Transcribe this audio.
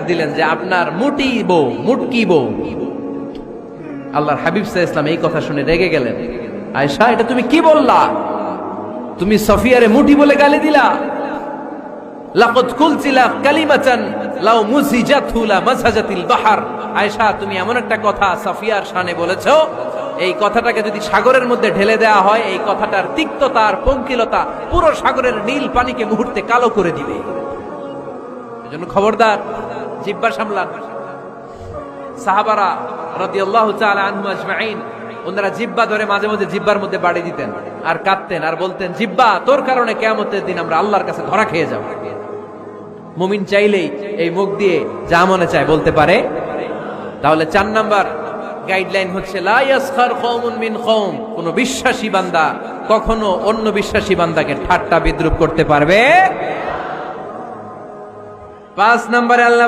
দিলেন যে আপনার মুটি বউ, মুটকি বউ। আল্লাহর হাবিব সাল্লাল্লাহু আলাইহি ওয়াসাল্লাম এই কথা শুনে রেগে গেলেন। আয়েশা, এটা তুমি কি বললা? তুমি সফিয়ারে মুটি বলে গালি দিলা। লাকাদ কুলতিলা কালিমাতান লাউ মুজিজাতহু লা মাসাজাতিল বাহর। আয়েশা, তুমি এমন একটা কথা সফিয়ার শানে বলেছো, এই কথাটাকে যদি সাগরের মধ্যে ঢেলে দেওয়া হয়, এই কথাটার তিক্ততা আর পঙ্কিলতা পুরো সাগরের নীল পানিকে মুহূর্তে কালো করে দিবে। এজন্য খবরদার, জিহ্বা সামলান। সাহাবারা রাদিয়াল্লাহু তাআলা আনহুম আজমাইন, ওনারা জিহ্বা ধরে মাঝে মাঝে জিহ্বার মধ্যে বাড়ি দিতেন আর কাঁদতেন আর বলতেন, জিহ্বা, তোর কারণে কিয়ামতের দিন আমরা আল্লাহর কাছে ধরা খেয়ে যাব। মুমিন চাইলেই এই মুখ দিয়ে যা মনে চায় বলতে পারে। তাহলে 4 নাম্বার গাইডলাইন হচ্ছে লা ইয়াসখার কওমুন মিন কওম। কোন বিশ্বাসী বান্দা কখনো অন্য বিশ্বাসী বান্দাকে ঠাট্টা বিদ্রূপ করতে পারবে। 5 নম্বরে আল্লাহ